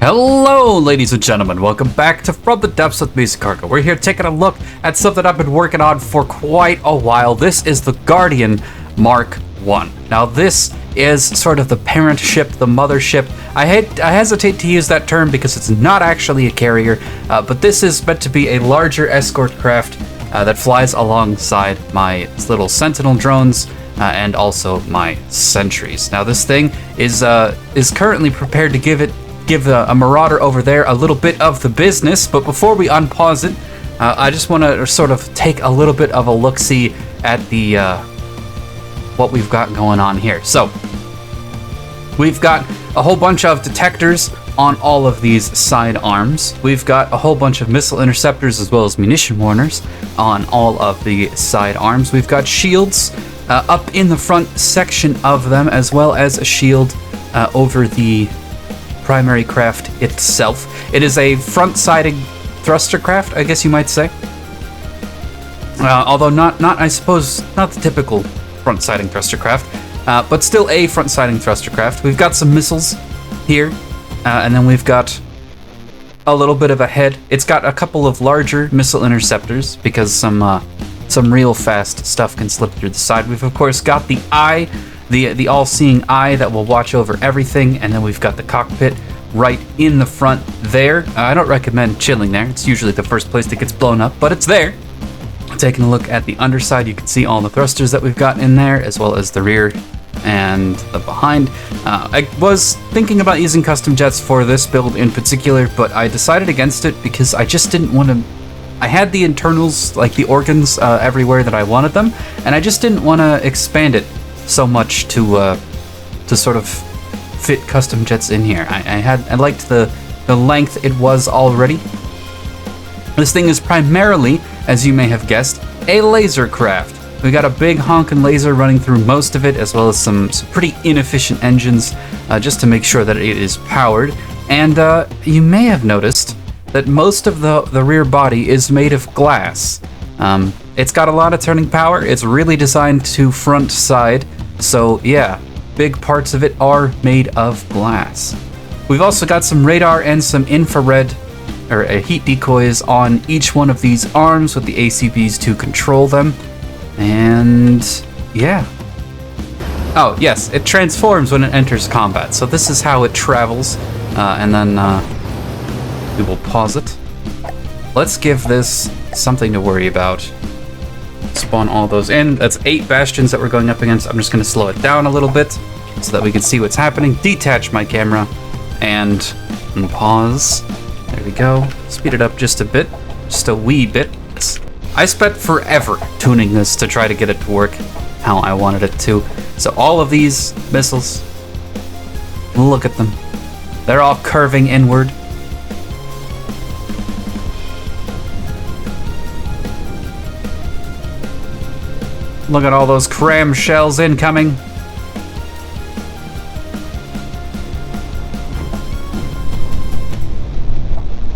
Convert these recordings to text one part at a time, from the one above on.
Hello, ladies and gentlemen. Welcome back to From the Depths with me, Zicargo. We're here taking a look at something I've been working on for quite a while. This is the Guardian Mark 1. Now, this is sort of the parent ship, the mothership. I hesitate to use that term because it's not actually a carrier, but this is meant to be a larger escort craft that flies alongside my little Sentinel drones and also my sentries. Now, this thing is currently prepared to give a marauder over there a little bit of the business, but before we unpause it, I just want to sort of take a little bit of a look-see at the what we've got going on here. So we've got a whole bunch of detectors on all of these side arms. We've got a whole bunch of missile interceptors as well as munition warners on all of the side arms. We've got shields up in the front section of them, as well as a shield over the primary craft itself. It is a front-sided thruster craft, I guess you might say. Although not the typical front-siding thruster craft, but still a front-siding thruster craft. We've got some missiles here, and then we've got a little bit of a head. It's got a couple of larger missile interceptors because some real fast stuff can slip through the side. We've of course got the eye, the all-seeing eye that will watch over everything, and then we've got the cockpit right in the front there. I don't recommend chilling there. It's usually the first place that gets blown up, but it's there. Taking a look at the underside, you can see all the thrusters that we've got in there, as well as the rear and the behind. I was thinking about using custom jets for this build in particular, but I decided against it because I just didn't want to. I had the internals, like the organs, everywhere that I wanted them, and I just didn't want to expand it so much to sort of fit custom jets in here. I liked the length it was already. This thing is primarily, as you may have guessed, a laser craft. We got a big honkin' laser running through most of it, as well as some pretty inefficient engines, just to make sure that it is powered. And you may have noticed that most of the rear body is made of glass. It's got a lot of turning power. It's really designed to front side, so yeah, big parts of it are made of glass. We've also got some radar and some infrared or heat decoys on each one of these arms with the ACBs to control them. And yeah. Oh yes, it transforms when it enters combat. So this is how it travels. And then we will pause it. Let's give this something to worry about. Spawn all those in. That's 8 bastions that we're going up against. I'm just going to slow it down a little bit so that we can see what's happening. Detach my camera and pause. There we go. Speed it up just a bit. Just a wee bit. I spent forever tuning this to try to get it to work how I wanted it to. So all of these missiles, look at them. They're all curving inward. Look at all those cram shells incoming.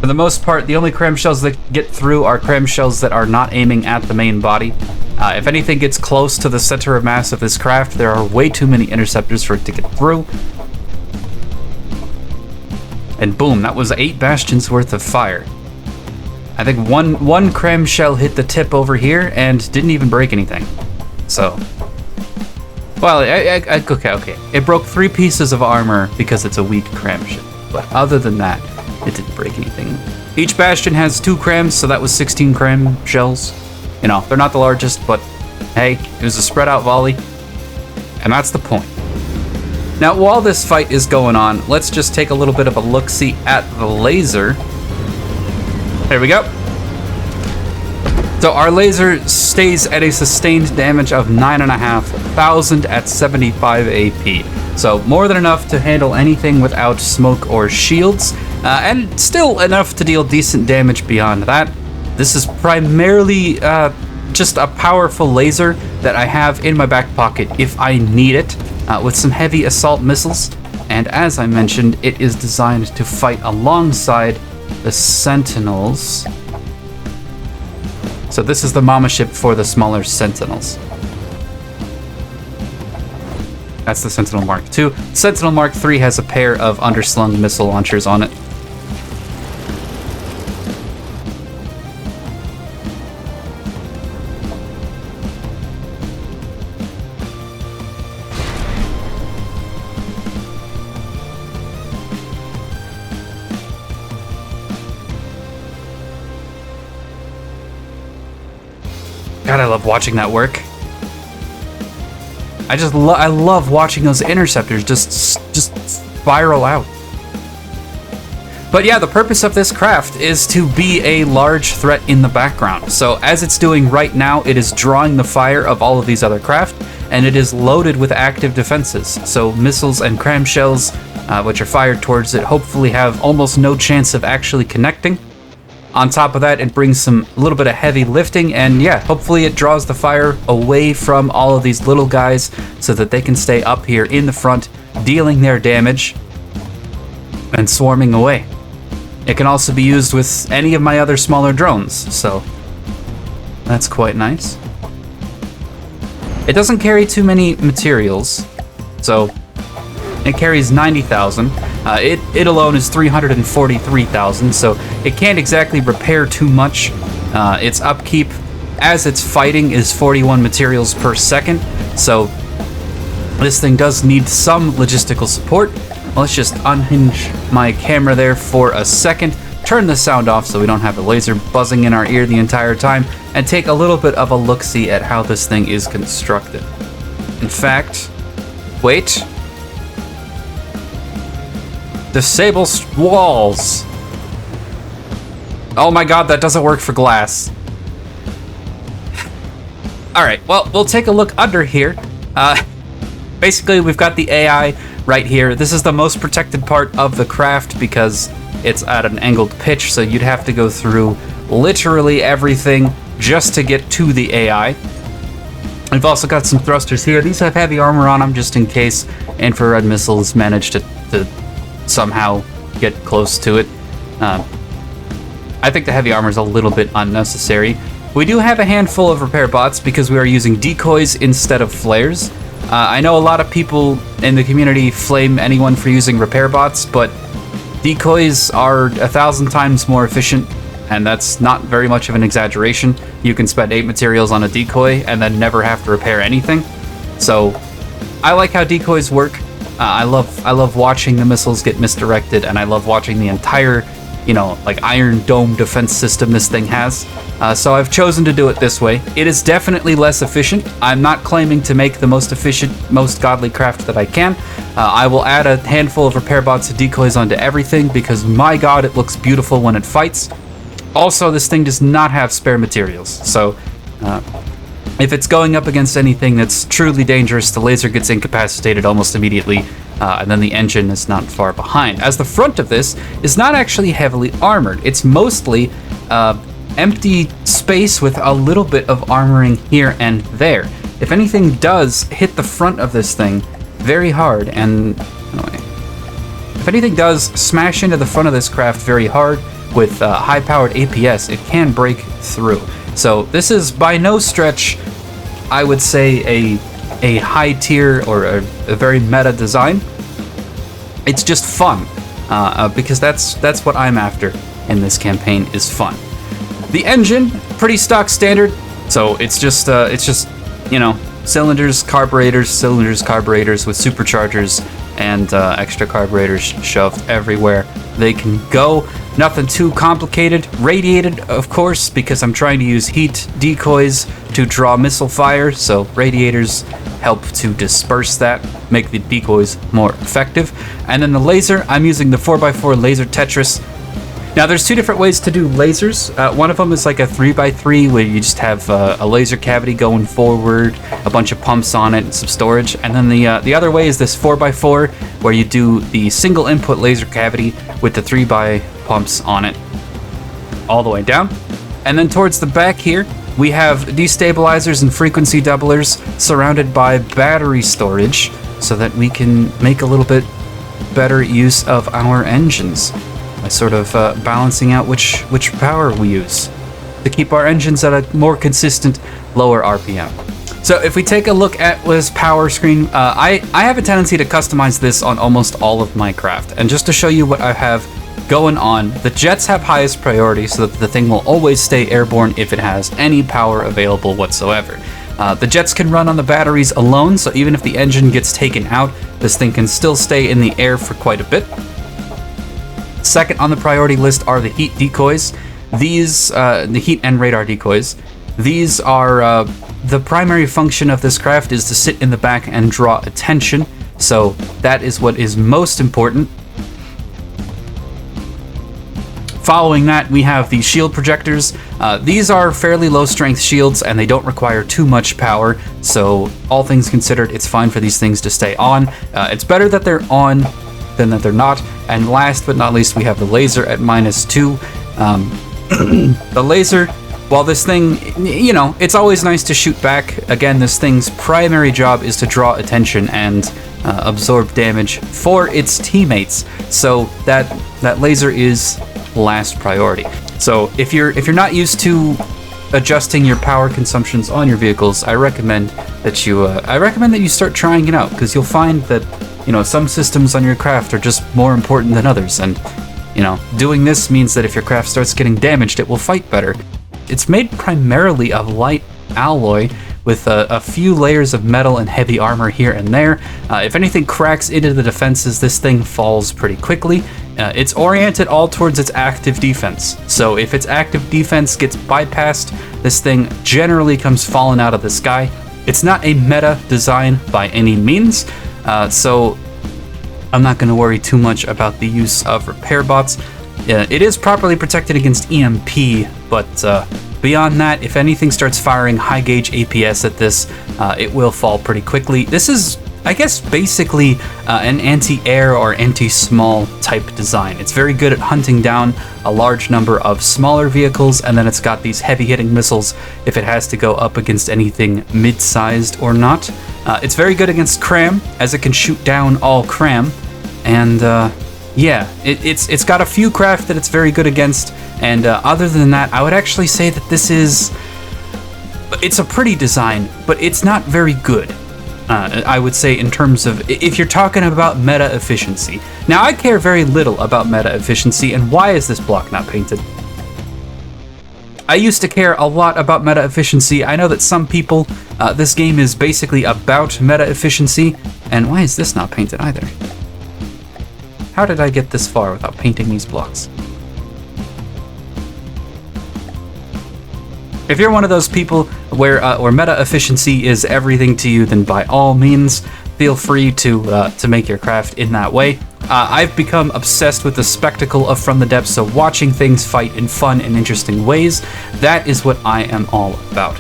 For the most part, the only cram shells that get through are cram shells that are not aiming at the main body. If anything gets close to the center of mass of this craft, there are way too many interceptors for it to get through. And boom, that was 8 bastions worth of fire. I think one cram shell hit the tip over here and didn't even break anything. So, well, okay. It broke 3 pieces of armor because it's a weak cram shell. But other than that, it didn't break anything. Each bastion has 2 crams, so that was 16 cram shells. You know, they're not the largest, but hey, it was a spread out volley. And that's the point. Now, while this fight is going on, let's just take a little bit of a look-see at the laser. There we go. So our laser stays at a sustained damage of 9,500 at 75 AP. So more than enough to handle anything without smoke or shields, and still enough to deal decent damage beyond that. This is primarily just a powerful laser that I have in my back pocket if I need it, with some heavy assault missiles. And as I mentioned, it is designed to fight alongside the Sentinels. So this is the mama ship for the smaller Sentinels. That's the Sentinel Mark II. Sentinel Mark III has a pair of underslung missile launchers on it. God, I love watching that work. I love watching those interceptors just spiral out. But yeah, the purpose of this craft is to be a large threat in the background. So as it's doing right now, it is drawing the fire of all of these other craft, and it is loaded with active defenses. So missiles and cram shells, which are fired towards it, hopefully have almost no chance of actually connecting. On top of that, it brings a little bit of heavy lifting, and yeah, hopefully it draws the fire away from all of these little guys so that they can stay up here in the front, dealing their damage and swarming away. It can also be used with any of my other smaller drones, so that's quite nice. It doesn't carry too many materials, so it carries 90,000. It alone is 343,000, so it can't exactly repair too much. Its upkeep as it's fighting is 41 materials per second, so this thing does need some logistical support. Let's just unhinge my camera there for a second, turn the sound off so we don't have a laser buzzing in our ear the entire time, and take a little bit of a look-see at how this thing is constructed. In fact, wait. Disable walls. Oh my god, that doesn't work for glass. Alright, well, we'll take a look under here. Basically, we've got the AI right here. This is the most protected part of the craft because it's at an angled pitch, so you'd have to go through literally everything just to get to the AI. We've also got some thrusters here. These have heavy armor on them just in case infrared missiles manage to somehow get close to it. I think the heavy armor is a little bit unnecessary. We do have a handful of repair bots because we are using decoys instead of flares. I know a lot of people in the community flame anyone for using repair bots, but decoys are 1,000 times more efficient, and that's not very much of an exaggeration. You can spend 8 materials on a decoy and then never have to repair anything. So I like how decoys work. I love watching the missiles get misdirected, and I love watching the entire, like Iron Dome defense system this thing has. So I've chosen to do it this way. It is definitely less efficient. I'm not claiming to make the most efficient, most godly craft that I can. I will add a handful of repair bots and decoys onto everything because, my god, it looks beautiful when it fights. Also, this thing does not have spare materials, so if it's going up against anything that's truly dangerous, the laser gets incapacitated almost immediately, and then the engine is not far behind. As the front of this is not actually heavily armored. It's mostly empty space with a little bit of armoring here and there. If anything does hit the front of this thing very hard, and if anything does smash into the front of this craft very hard with high-powered APS, it can break through. So this is by no stretch, I would say, a high tier or a very meta design. It's just fun, because that's what I'm after in this campaign, is fun. The engine, pretty stock standard, so it's just cylinders, carburetors with superchargers and extra carburetors shoved everywhere they can go. Nothing too complicated. Radiated, of course, because I'm trying to use heat decoys to draw missile fire, so radiators help to disperse that, make the decoys more effective. And then the laser, I'm using the 4x4 laser Tetris. Now, there's two different ways to do lasers. One of them is like a 3x3 where you just have a laser cavity going forward, a bunch of pumps on it, and some storage. And then the other way is this 4x4 where you do the single input laser cavity with the 3x pumps on it all the way down. And then towards the back here, we have destabilizers and frequency doublers surrounded by battery storage so that we can make a little bit better use of our engines by sort of balancing out which power we use to keep our engines at a more consistent lower RPM. So if we take a look at this power screen, I have a tendency to customize this on almost all of my craft. And just to show you what I have going on, the jets have highest priority so that the thing will always stay airborne if it has any power available whatsoever. The jets can run on the batteries alone, so even if the engine gets taken out, this thing can still stay in the air for quite a bit. Second on the priority list are the heat decoys. These, the heat and radar decoys. These are the primary function of this craft is to sit in the back and draw attention. So that is what is most important. Following that, we have the shield projectors. These are fairly low strength shields and they don't require too much power. So all things considered, it's fine for these things to stay on. It's better that they're on than that they're not. And last but not least, we have the laser at -2. The laser, while this thing, you know, it's always nice to shoot back. Again, this thing's primary job is to draw attention and absorb damage for its teammates. So that laser is last priority. So if you're not used to adjusting your power consumptions on your vehicles, I recommend that you start trying it out, because you'll find that, you know, some systems on your craft are just more important than others, and you know, doing this means that if your craft starts getting damaged, it will fight better. It's made primarily of light alloy with a few layers of metal and heavy armor here and there. If anything cracks into the defenses, this thing falls pretty quickly. It's oriented all towards its active defense. So if its active defense gets bypassed, this thing generally comes falling out of the sky. It's not a meta design by any means, so I'm not going to worry too much about the use of repair bots. It is properly protected against EMP, but beyond that, if anything starts firing high gauge APS at this, it will fall pretty quickly. This is, I guess, basically an anti-air or anti-small type design. It's very good at hunting down a large number of smaller vehicles, and then it's got these heavy-hitting missiles if it has to go up against anything mid-sized or not. It's very good against cram, as it can shoot down all cram, and yeah, it's got a few craft that it's very good against, and other than that, I would actually say that it's a pretty design, but it's not very good. I would say, in terms of, if you're talking about meta efficiency. Now, I care very little about meta efficiency, and why is this block not painted? I used to care a lot about meta efficiency. I know that some people, this game is basically about meta efficiency, and why is this not painted either? How did I get this far without painting these blocks? If you're one of those people where meta efficiency is everything to you, then by all means, feel free to make your craft in that way. I've become obsessed with the spectacle of From the Depths, so watching things fight in fun and interesting ways, that is what I am all about.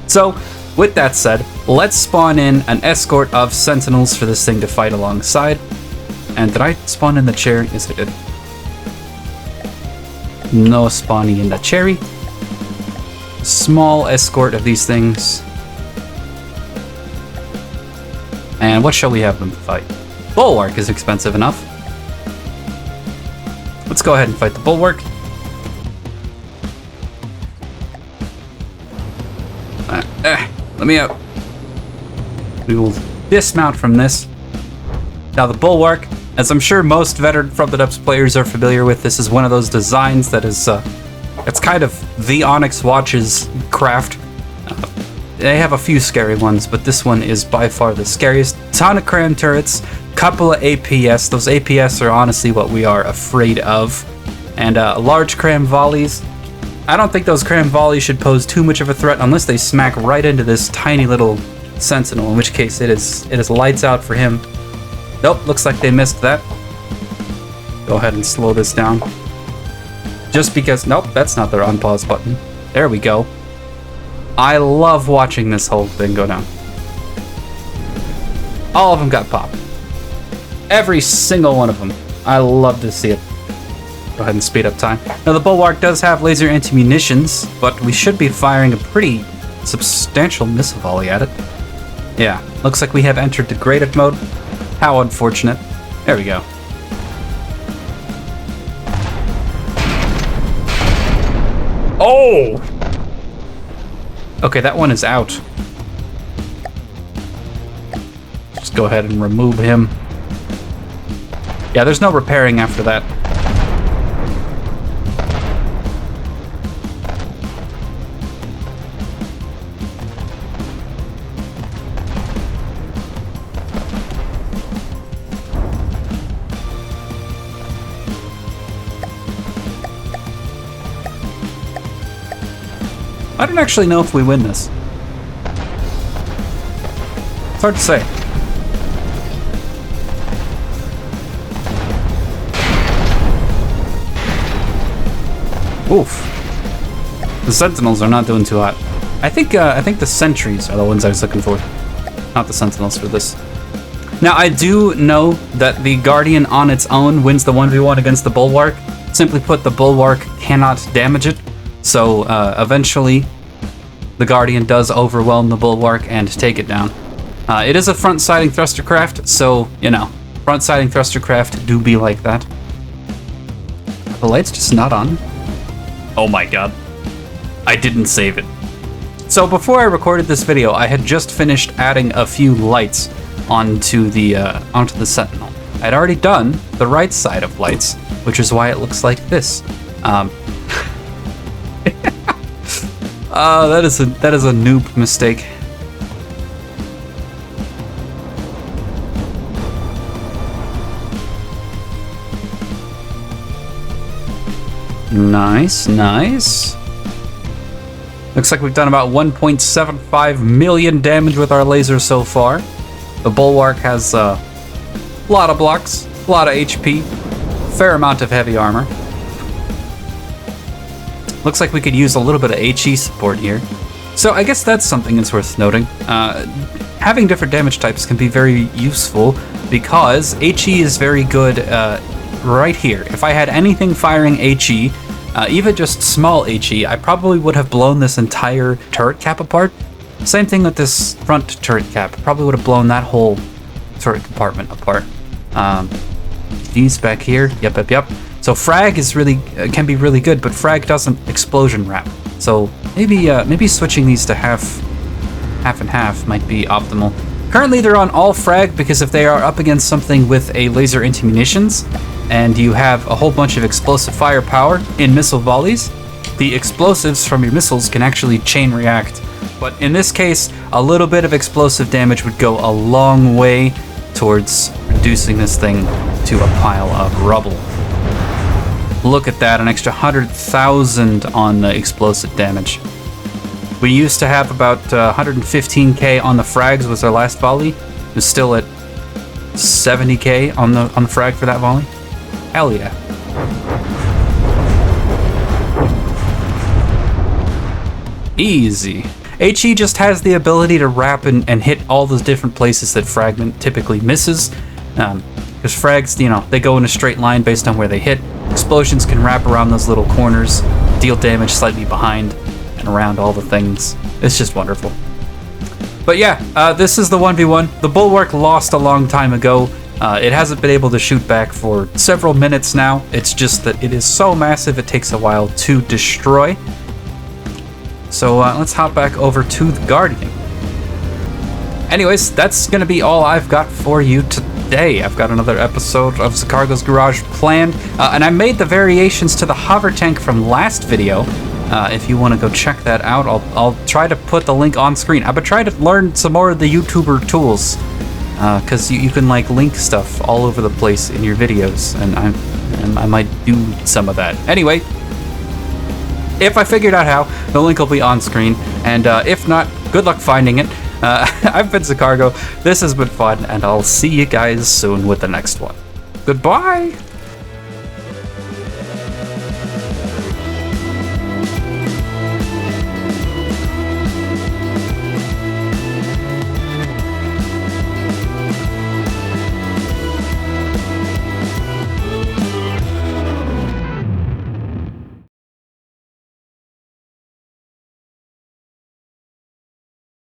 So, with that said, let's spawn in an escort of Sentinels for this thing to fight alongside. And did I spawn in the chair? Yes, I did. No spawning in the cherry. Small escort of these things. And what shall we have them fight? Bulwark is expensive enough. Let's go ahead and fight the Bulwark. Let me out. We will dismount from this. Now the Bulwark, as I'm sure most veteran From the Depths players are familiar with, this is one of those designs that is, it's kind of the Onyx Watch's craft. They have a few scary ones, but this one is by far the scariest. Ton of cram turrets, couple of APS. Those APS are honestly what we are afraid of. And large cram volleys. I don't think those cram volleys should pose too much of a threat unless they smack right into this tiny little Sentinel, in which case it is lights out for him. Nope, looks like they missed that. Go ahead and slow this down. Just because, nope, that's not their unpause button. There we go. I love watching this whole thing go down. All of them got popped. Every single one of them. I love to see it. Go ahead and speed up time. Now the Bulwark does have laser anti-munitions, but we should be firing a pretty substantial missile volley at it. Yeah, looks like we have entered degraded mode. How unfortunate. There we go. Oh! Okay, that one is out. Just go ahead and remove him. Yeah, there's no repairing after that. I don't actually know if we win this. It's hard to say. Oof. The Sentinels are not doing too hot. I think the sentries are the ones I was looking for. Not the Sentinels for this. Now, I do know that the Guardian on its own wins the 1v1 against the Bulwark. Simply put, the Bulwark cannot damage it. So, eventually, the Guardian does overwhelm the Bulwark and take it down. It is a front-siding thruster craft, so, you know, front-siding thruster craft do be like that. Are the lights just not on? Oh my god. I didn't save it. So before I recorded this video, I had just finished adding a few lights onto the Sentinel. I'd already done the right side of lights, which is why it looks like this. That is a noob mistake. Nice, nice. Looks like we've done about 1.75 million damage with our laser so far. The Bulwark has a lot of blocks, a lot of HP, fair amount of heavy armor. Looks like we could use a little bit of HE support here. So I guess that's something that's worth noting. Having different damage types can be very useful because HE is very good right here. If I had anything firing HE, even just small HE, I probably would have blown this entire turret cap apart. Same thing with this front turret cap. Probably would have blown that whole turret compartment apart. These back here, yep. So frag is really can be really good, but frag doesn't explosion wrap. So maybe switching these to half and half might be optimal. Currently they're on all frag because if they are up against something with a laser anti-munitions, and you have a whole bunch of explosive firepower in missile volleys, the explosives from your missiles can actually chain react. But in this case, a little bit of explosive damage would go a long way towards reducing this thing to a pile of rubble. Look at that, an extra 100,000 on the explosive damage. We used to have about 115k on the frags was our last volley. It was still at 70k on the frag for that volley. Hell yeah. Easy. HE just has the ability to wrap and hit all those different places that fragment typically misses. Because frags, you know, they go in a straight line based on where they hit. Explosions can wrap around those little corners, deal damage slightly behind and around all the things. It's just wonderful. But yeah, this is the 1v1. The Bulwark lost a long time ago. It hasn't been able to shoot back for several minutes now. It's just that it is so massive it takes a while to destroy. So let's hop back over to the Guardian. Anyways, that's going to be all I've got for you today. I've got another episode of Zicargo's Garage planned. And I made the variations to the hover tank from last video. If you want to go check that out, I'll try to put the link on screen. I've been trying to learn some more of the YouTuber tools. Because you can like link stuff all over the place in your videos. And I might do some of that. Anyway. If I figured out how, the link will be on screen, and if not, good luck finding it. I've been Zicargo, this has been fun, and I'll see you guys soon with the next one. Goodbye!